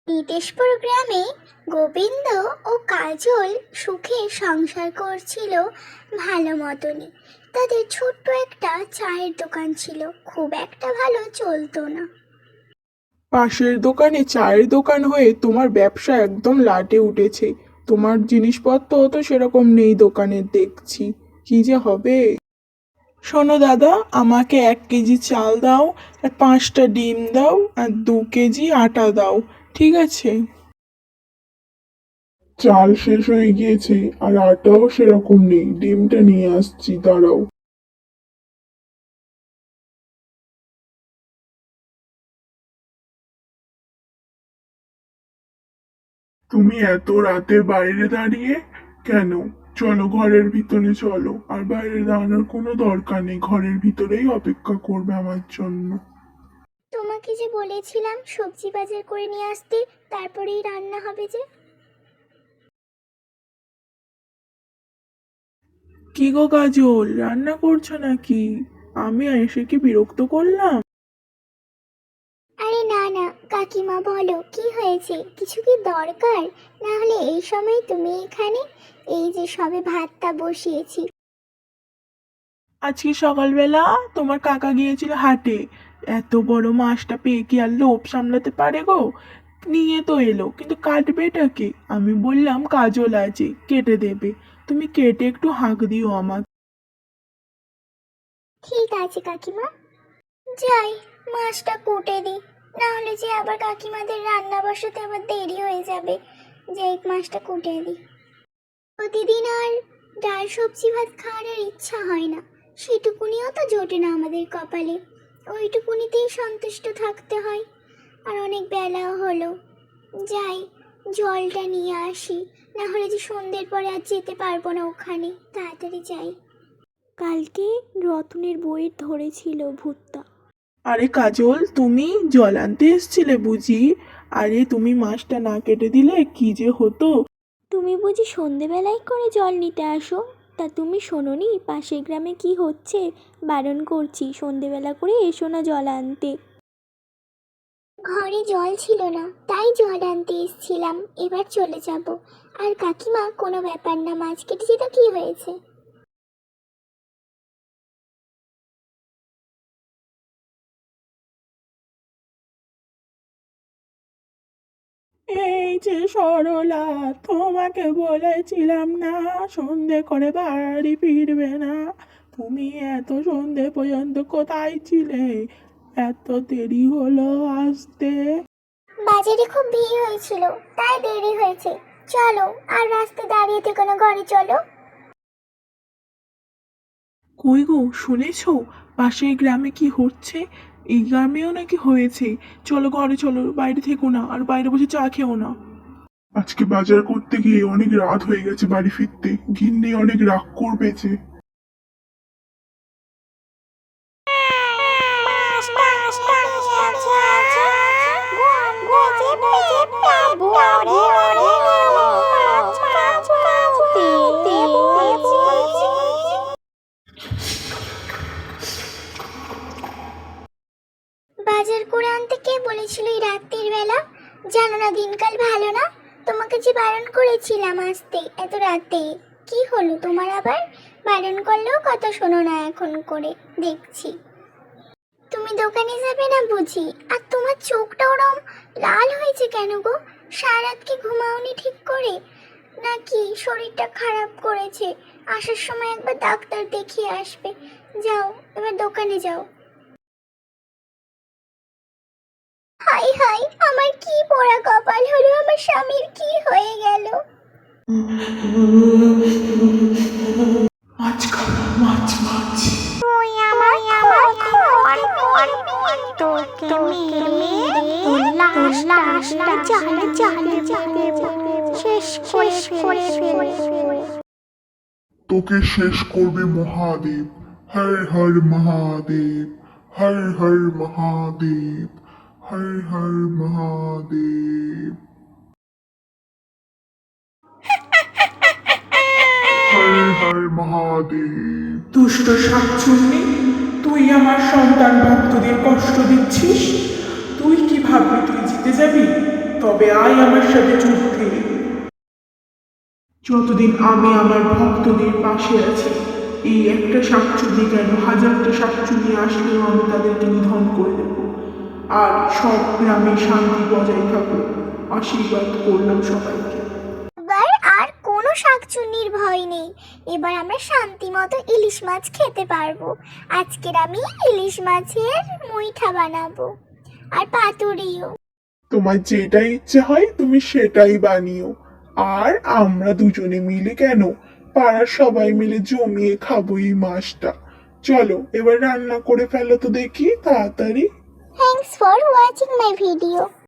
নিতেশপুর গ্রামে গোবিন্দ ও কাজল সুখে সংসার করছিল ভালো মতনই। তাদের ছোট্ট একটা চায়ের দোকান ছিল, খুব একটা ভালো চলতো না। পাশের দোকানে চায়ের দোকান হয়ে তোমার ব্যবসা একদম লাটে উঠেছে। তোমার জিনিসপত্র তো সেরকম নেই দোকানে দেখছি, কি যে হবে। শোনো দাদা, আমাকে 1 কেজি চাল দাও, আর 5টা ডিম দাও, আর 2 কেজি আটা দাও, ঠিক আছে? চাল শেষ হয়ে গিয়েছে আর আটাও সেরকম নেই, ডিমটা নিয়ে আসছি, দাঁড়াও। তুমি এত রাতে বাইরে দাঁড়িয়ে কেন? চলো ঘরের ভিতরে চলো, আর বাইরে দাঁড়ানোর কোনো দরকার নেই, ঘরের ভিতরেই অপেক্ষা করবে আমার জন্য। তোমাকে যে বলেছিলাম সবজি বাজার করে নিয়ে আসতে, তারপরেই রান্না হবে যে। কি গো কাজল, রান্না করছো নাকি? আমি এসে কি বিরক্ত করলাম? আরে না না কাকিমা, বলো কি হয়েছে? কিছু কি দরকার? না হলে এই সময় তুমি এখানে? এই যে সবে ভাতটা বসিয়েছি। আজকে সকালবেলা তোমার কাকা গিয়েছিল হাটে, এত বড় মাছটা পেয়ে কি আর লোভ সামলাতে পারে গো? নিয়ে তো এলো, কিন্তু কাটবেটাকে? আমি বললাম কাজল আছে, কেটে দেবে। তুমি কেটে একটু হাঁক দিও আমাকে। ঠিক আছে কাকিমা, যাই মাছটা কুটে দিই, না হলে যে আবার কাকিমাদের রান্না বসাতে আবার দেরি হয়ে যাবে। যাই মাছটা কুটে দিই। প্রতিদিন আর ডাল সবজি ভাত খাওয়ার আর ইচ্ছা হয় না, সেটুকুনিও তো জোটে না আমাদের কপালে। ওইটুকুনিতেই সন্তুষ্ট থাকতে হয়। আর অনেক বেলাও হলো, যাই জলটা নিয়ে আসি, না হলে যে সন্ধ্যের পরে আর যেতে পারবো না ওখানে। তাড়াতাড়ি যাই। কালকে রতনের বইয়ের ধরেছিল ভূতটা। আরে কাজল, তুমি জল আনতে এসছিলে বুঝি? আরে তুমি মাছটা না কেটে দিলে কি যে হতো। তুমি বুঝি সন্ধেবেলায় করে জল নিতে আসো? তা তুমি শোনোনি পাশের গ্রামে কি হচ্ছে? বারণ করছি, সন্ধেবেলা করে এসো না জল আনতে। ঘরে জল ছিল না, তাই জল আনতে এসেছিলাম, এবার চলে যাব। আর কাকিমা, কোনো ব্যাপার না, মাছ কেটেছি তো কি হয়েছে। এই যে সরলা, তোমাকে বলেছিলাম না সন্ধে করে বাড়ি ফিরবে না? তুমি এত সন্ধে পর্যন্ত কোথায় ছিলে? এত দেরি হলো আসতে। বাজারে খুব ভিড় হয়েছিল, তাই দেরি হয়েছে। চলো, আর রাস্তায় দাঁড়িয়ে থেকো না, ঘরে চলো। কই গো, শুনেছো পাশের গ্রামে কি হচ্ছে? এই গ্রামেও নাকি হয়েছে। চলো ঘরে চলো, বাইরে থেকো না, আর বাইরে বসে চা খেও না। আজকে বাজার করতে গিয়ে অনেক রাত হয়ে গেছে বাড়ি ফিরতে, গিন্নি অনেক রাগ করবে যে। বাজার করে আনতে কে বলেছিল এই রাত্রির বেলা? জানো না দিনকাল ভালো না? তোমাকে যে বারণ করেছিলাম আসতে এত রাতে। কি হলো তোমার আবার? বারণ করলেও কথা শোনো না এখন করে দেখছি। তুমি দোকানে যাবে না বুঝি? আর তোমার চোখটা ওরম লাল হয়েছে কেন গো? সারা রাত কি ঘুমাওনি ঠিক করে? নাকি শরীরটা খারাপ করেছে? আসার সময় একবার ডাক্তার দেখিয়ে আসবে। যাও, এবার দোকানে যাও। হাই হাই, আমার কি পোড়া কপাল হলো, আমার স্বামীর কি হয়ে গেল? মাছ খাবো, মাছ মাছ। তুই আমার খোকন, তোকে মেরে লাশটা জালে জালে দেবো, শেষ করে ফেলবো। তোকে শেষ করবে মহাদেব। হর হর মহাদেব, হর হর মহাদেব, হর হর মহাদেব, হর হর মহাদেব। দুষ্ট শাকচুন্নি, তুই আমার সন্তান ভক্তদের কষ্ট দিচ্ছিস। তুই কি ভাবলি তুই জিতে যাবি? তবে আয় আমার সাথে যুদ্ধে। যতদিন আমি আমার ভক্তদের পাশে আছি, এই একটা শাকচুনি কেন হাজারটা শাকচুনি আসলেও আমি তাদেরকে নিধন করে দেব। আর সব গ্রামে শান্তি বজায় থাকুক, আশীর্বাদ করলাম সবাইকে। এবার আর কোনো শাকচুন্নির ভয় নেই। এবার আমরা শান্তি মতো ইলিশ মাছ খেতে পারবো। আজকের আমি ইলিশ মাছের মুইঠা বানাবো আর পাতুরিও। তোমার যেটা ইচ্ছে হয় তুমি সেটাই বানিও। আর আমরা দুজনে মিলে কেন, পাড়ার সবাই মিলে জমিয়ে খাবো এই মাছটা। চলো এবার রান্না করে ফেলো তো দেখি তাড়াতাড়ি। Thanks for watching my video.